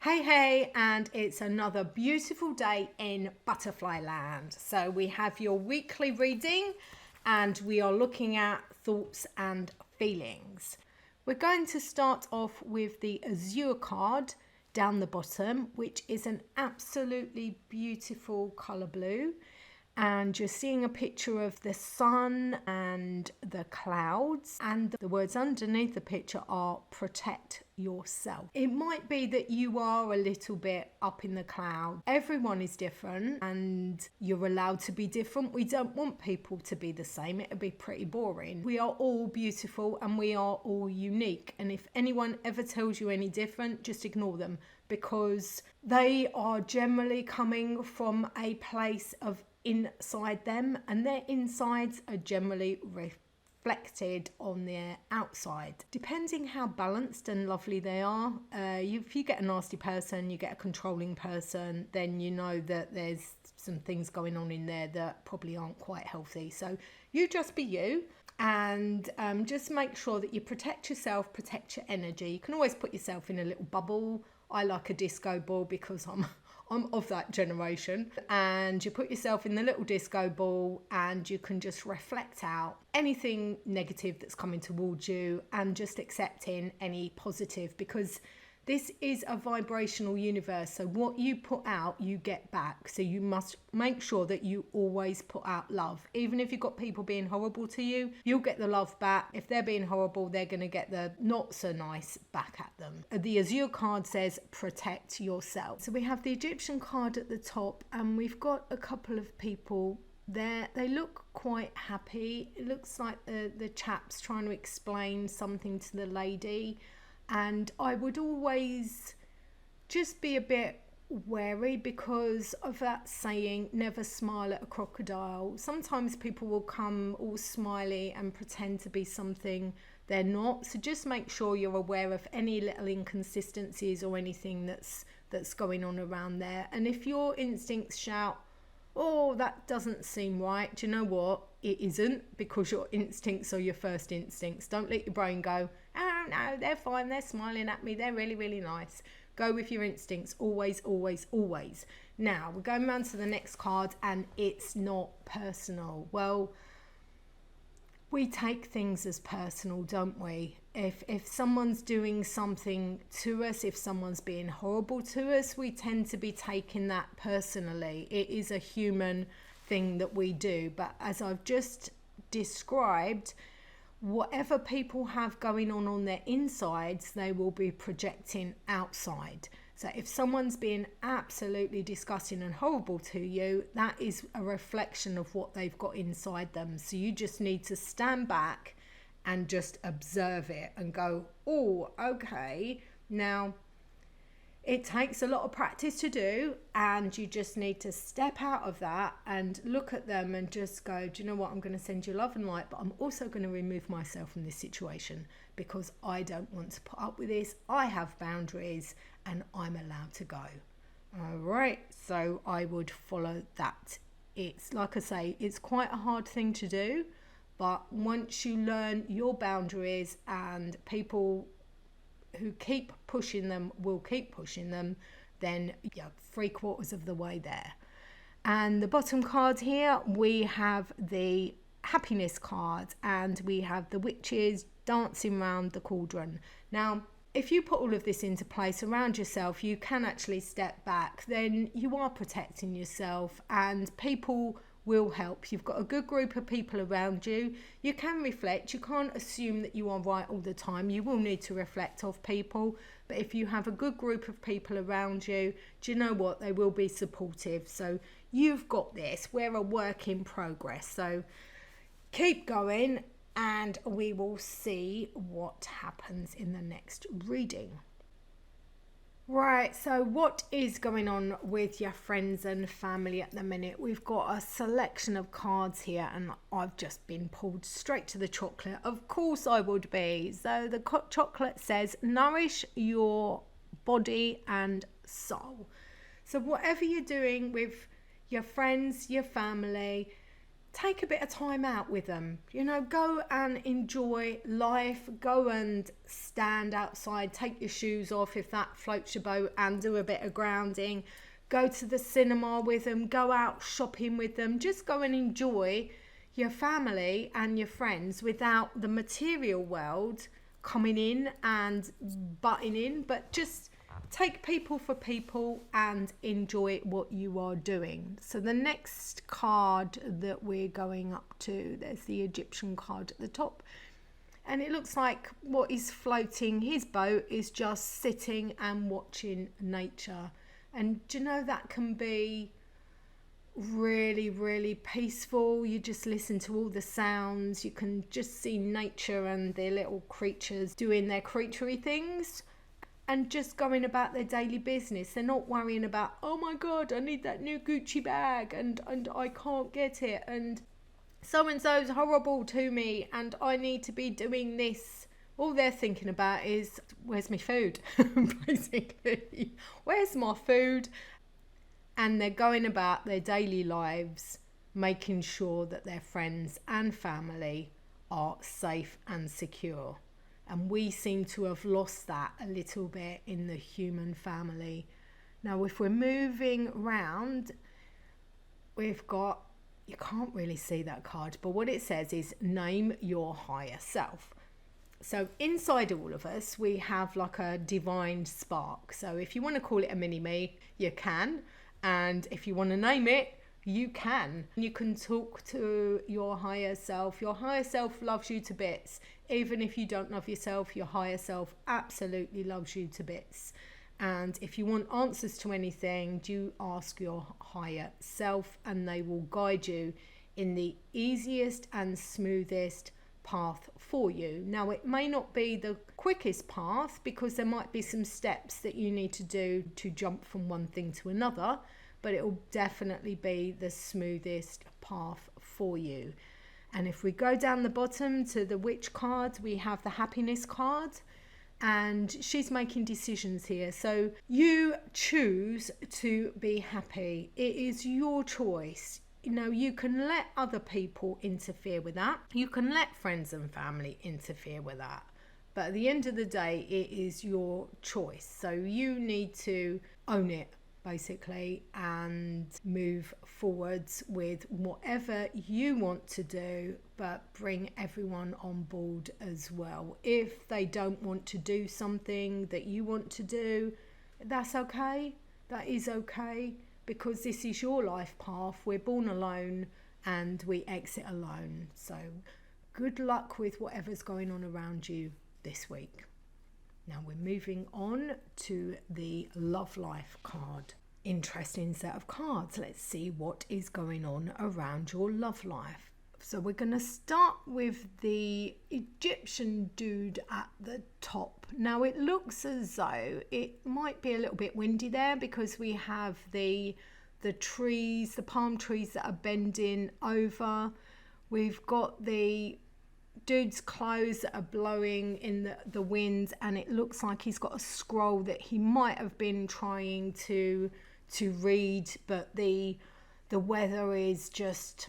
Hey, and it's another beautiful day in Butterfly Land. So we have your weekly reading and we are looking at thoughts and feelings. We're going to start off with the Azure card down the bottom, which is an absolutely beautiful colour blue. And you're seeing a picture of the sun and the clouds, and the words underneath the picture are protect yourself. It might be that you are a little bit up in the cloud. Everyone is different and you're allowed to be different. We don't want people to be the same. It would be pretty boring. We are all beautiful and we are all unique, and if anyone ever tells you any different, just ignore them, because they are generally coming from a place of inside them, and their insides are generally reflected on their outside, depending how balanced and lovely they are. If you get a nasty person, you get a controlling person, then you know that there's some things going on in there that probably aren't quite healthy. So you just be you, and just make sure that you protect yourself, protect your energy. You can always put yourself in a little bubble. I like a disco ball because I'm of that generation, and you put yourself in the little disco ball and you can just reflect out anything negative that's coming towards you and just accepting any positive, because this is a vibrational universe. So what you put out, you get back. So you must make sure that you always put out love. Even if you've got people being horrible to you, you'll get the love back. If they're being horrible, they're going to get the not so nice back at them. The Azure card says protect yourself. So we have the Egyptian card at the top, and we've got a couple of people there. They look quite happy. It looks like the chap's trying to explain something to the lady. And I would always just be a bit wary because of that saying, never smile at a crocodile. Sometimes people will come all smiley and pretend to be something they're not. So just make sure you're aware of any little inconsistencies or anything that's going on around there. And if your instincts shout, oh, that doesn't seem right, do you know what? It isn't, because your instincts are your first instincts. Don't let your brain go, oh no, they're fine, they're smiling at me, they're really, really nice. Go with your instincts, always, always, always. Now, we're going round to the next card, and it's not personal. Well, we take things as personal, don't we? If someone's doing something to us, if someone's being horrible to us, we tend to be taking that personally. It is a human thing that we do. But as I've just described, whatever people have going on their insides, they will be projecting outside. So if someone's being absolutely disgusting and horrible to you, that is a reflection of what they've got inside them. So you just need to stand back and just observe it and go, oh, okay. Now, it takes a lot of practice to do, and you just need to step out of that and look at them and just go, do you know what, I'm going to send you love and light, but I'm also going to remove myself from this situation because I don't want to put up with this. I have boundaries and I'm allowed to go. All right, so I would follow that. It's like I say, it's quite a hard thing to do, but once you learn your boundaries, and people who keep pushing them will keep pushing them, then you're 3/4 of the way there. And the bottom card here, we have the happiness card, and we have the witches dancing around the cauldron. Now, if you put all of this into place around yourself, you can actually step back. Then you are protecting yourself, and people will help. You've got a good group of people around you. You can reflect. You can't assume that you are right all the time. You will need to reflect off people. But if you have a good group of people around you, do you know what? They will be supportive. So you've got this. We're a work in progress. So keep going, and we will see what happens in the next reading. Right, so what is going on with your friends and family at the minute? We've got a selection of cards here, and I've just been pulled straight to the chocolate. Of course I would be. So the chocolate says, nourish your body and soul. So whatever you're doing with your friends, your family, take a bit of time out with them. You know, go and enjoy life. Go and stand outside, take your shoes off if that floats your boat, and do a bit of grounding. Go to the cinema with them, go out shopping with them. Just go and enjoy your family and your friends without the material world coming in and butting in, but just take people for people and enjoy what you are doing. So the next card that we're going up to, there's the Egyptian card at the top, and it looks like what is floating his boat is just sitting and watching nature. And do you know, that can be really, really peaceful. You just listen to all the sounds, you can just see nature and their little creatures doing their creaturey things and just going about their daily business. They're not worrying about, oh my god, I need that new Gucci bag and I can't get it, and so-and-so's horrible to me and I need to be doing this. All they're thinking about is, where's my food? Basically, where's my food? And they're going about their daily lives, making sure that their friends and family are safe and secure. And we seem to have lost that a little bit in the human family. Now, if we're moving around, we've got, you can't really see that card, but what it says is name your higher self. So inside all of us, we have like a divine spark. So if you want to call it a mini-me, you can. And if you want to name it, you can. You can talk to your higher self. Your higher self loves you to bits. Even if you don't love yourself, your higher self absolutely loves you to bits. And if you want answers to anything, do ask your higher self and they will guide you in the easiest and smoothest path for you. Now, it may not be the quickest path because there might be some steps that you need to do to jump from one thing to another, but it will definitely be the smoothest path for you. And if we go down the bottom to the witch card, we have the happiness card, and she's making decisions here. So you choose to be happy. It is your choice. You know, you can let other people interfere with that. You can let friends and family interfere with that. But at the end of the day, it is your choice. So you need to own it, basically, and move forwards with whatever you want to do, but bring everyone on board as well. If they don't want to do something that you want to do, that's okay. That is okay. Because this is your life path. We're born alone and we exit alone. So good luck with whatever's going on around you this week. Now we're moving on to the love life card. Interesting set of cards. Let's see what is going on around your love life. So we're going to start with the Egyptian dude at the top. Now it looks as though it might be a little bit windy there because we have the trees, the palm trees that are bending over. We've got the dude's clothes that are blowing in the wind, and it looks like he's got a scroll that he might have been trying to read, but the weather is just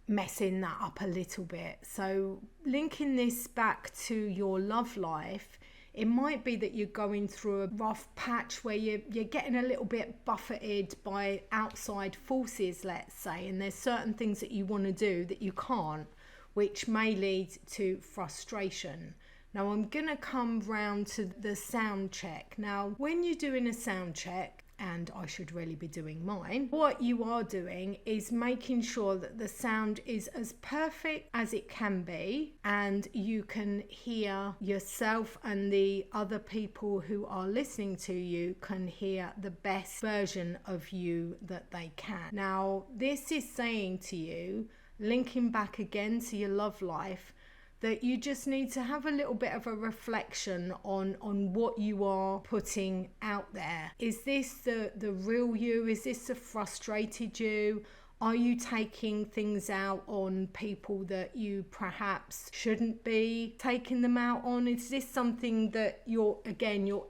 messing that up a little bit. So linking this back to your love life, it might be that you're going through a rough patch where you're getting a little bit buffeted by outside forces, let's say, and there's certain things that you want to do that you can't, which may lead to frustration. Now I'm going to come round to the sound check. Now when you're doing a sound check, and I should really be doing mine, what you are doing is making sure that the sound is as perfect as it can be, and you can hear yourself and the other people who are listening to you can hear the best version of you that they can. Now this is saying to you, linking back again to your love life, that you just need to have a little bit of a reflection on what you are putting out there. Is this the real you? Is this the frustrated you? Are you taking things out on people that you perhaps shouldn't be taking them out on? Is this something that your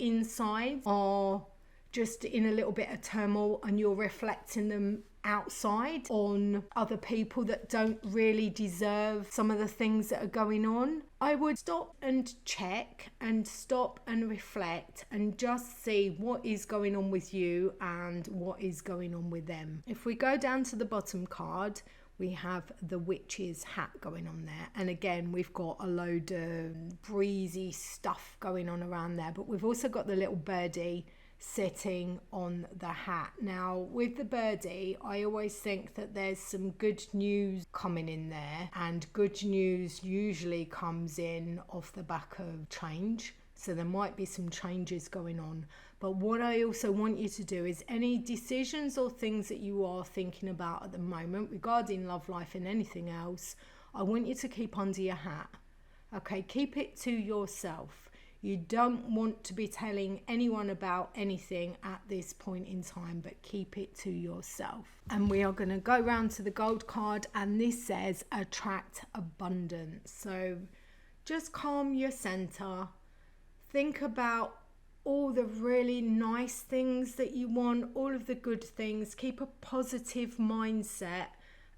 insides are just in a little bit of turmoil and you're reflecting them outside on other people that don't really deserve some of the things that are going on. I would stop and check and stop and reflect and just see what is going on with you and what is going on with them. If we go down to the bottom card, we have the witch's hat going on there, and again we've got a load of breezy stuff going on around there, but we've also got the little birdie sitting on the hat. Now with the birdie, I always think that there's some good news coming in there, and good news usually comes in off the back of change, so there might be some changes going on. But what I also want you to do is any decisions or things that you are thinking about at the moment regarding love life and anything else, I want you to keep under your hat. Okay, keep it to yourself. You don't want to be telling anyone about anything at this point in time, but keep it to yourself. And we are going to go round to the gold card, and this says attract abundance. So just calm your center. Think about all the really nice things that you want, all of the good things. Keep a positive mindset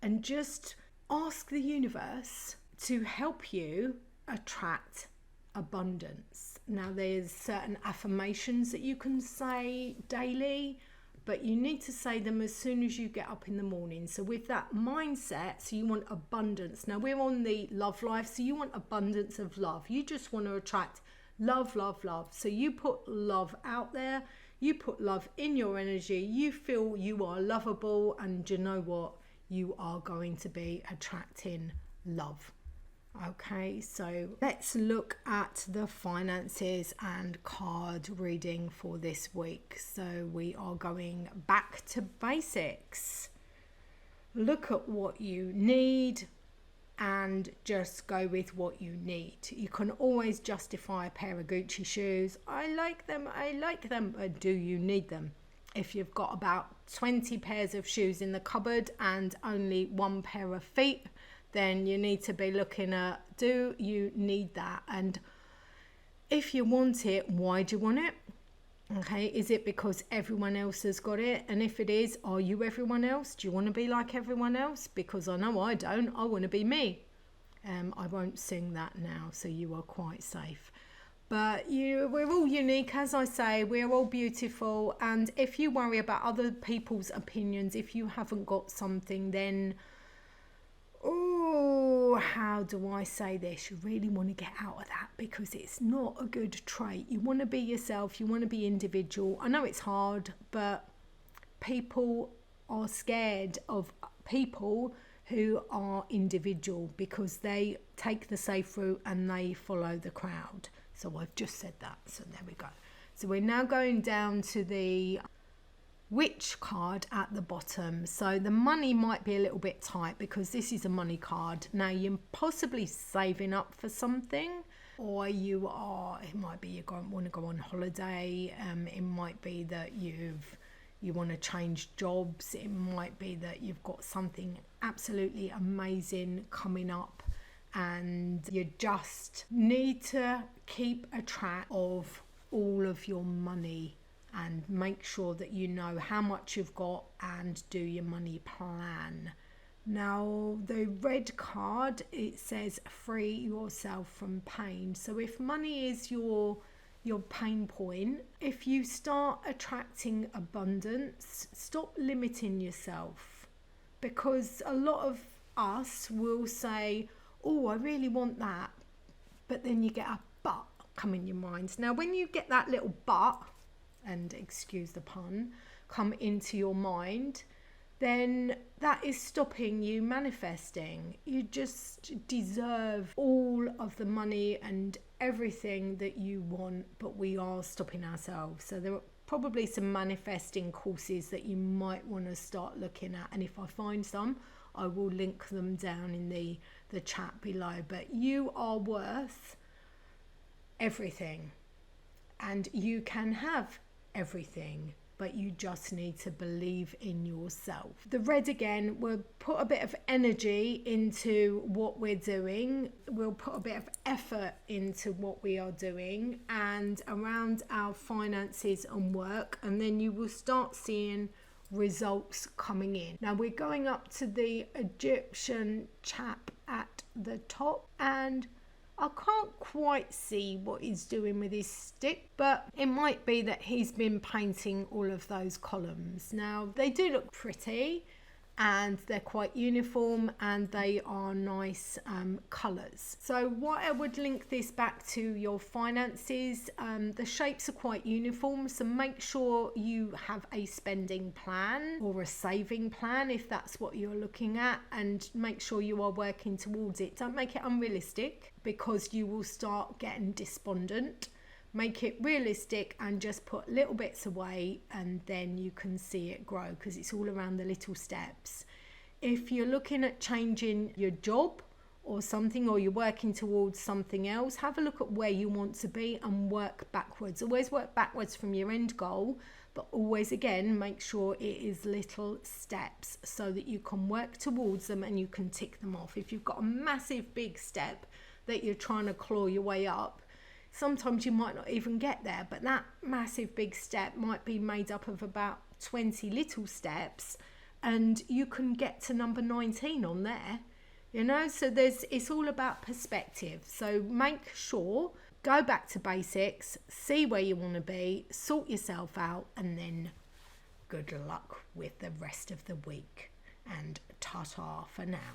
and just ask the universe to help you attract abundance. Now there's certain affirmations that you can say daily, but you need to say them as soon as you get up in the morning. So with that mindset, so you want abundance. Now we're on the love life, so you want abundance of love. You just want to attract love, love, love. So you put love out there, you put love in your energy, you feel you are lovable, and you know what? You are going to be attracting love. Okay, so let's look at the finances and card reading for this week. So we are going back to basics. Look at what you need and just go with what you need. You can always justify a pair of Gucci shoes. I like them, but do you need them? If you've got about 20 pairs of shoes in the cupboard and only one pair of feet, then you need to be looking at, do you need that? And if you want it, why do you want it? Okay, is it because everyone else has got it? And if it is, are you everyone else? Do you want to be like everyone else? Because I know I don't. I want to be me. I won't sing that now, so you are quite safe. But we're all unique, as I say. We're all beautiful. And if you worry about other people's opinions, if you haven't got something, then how do I say this? You really want to get out of that, because it's not a good trait. You want to be yourself. You want to be individual. I know it's hard, but people are scared of people who are individual because they take the safe route and they follow the crowd. So I've just said that. So there we go. So we're now going down to the Witch card at the bottom. So the money might be a little bit tight because this is a money card. Now you're possibly saving up for something, or it might be you want to go on holiday. It might be that you want to change jobs. It might be that you've got something absolutely amazing coming up, and you just need to keep a track of all of your money and make sure that you know how much you've got and do your money plan. Now the red card, it says free yourself from pain. So if money is your pain point, if you start attracting abundance, stop limiting yourself, because a lot of us will say, oh, I really want that, but then you get a but come in your mind. Now when you get that little but, and excuse the pun, come into your mind, then that is stopping you manifesting. You just deserve all of the money and everything that you want, but we are stopping ourselves. So there are probably some manifesting courses that you might want to start looking at, and if I find some, I will link them down in the chat below. But you are worth everything, and you can have everything, but you just need to believe in yourself. The red again, we'll put a bit of energy into what we're doing. We'll put a bit of effort into what we are doing and around our finances and work, and then you will start seeing results coming in. Now we're going up to the Egyptian chap at the top, and I can't quite see what he's doing with his stick, but it might be that he's been painting all of those columns. Now they do look pretty, and they're quite uniform, and they are nice colours. So what I would link this back to your finances, the shapes are quite uniform, so make sure you have a spending plan or a saving plan if that's what you're looking at, and make sure you are working towards it. Don't make it unrealistic, because you will start getting despondent. Make it realistic and just put little bits away, and then you can see it grow, because it's all around the little steps. If you're looking at changing your job or something, or you're working towards something else, have a look at where you want to be and work backwards. Always work backwards from your end goal, but always again make sure it is little steps so that you can work towards them and you can tick them off. If you've got a massive big step that you're trying to claw your way up, sometimes you might not even get there, but that massive big step might be made up of about 20 little steps, and you can get to number 19 on there, you know. So it's all about perspective. So make sure, go back to basics, see where you want to be, sort yourself out, and then good luck with the rest of the week, and ta-ta for now.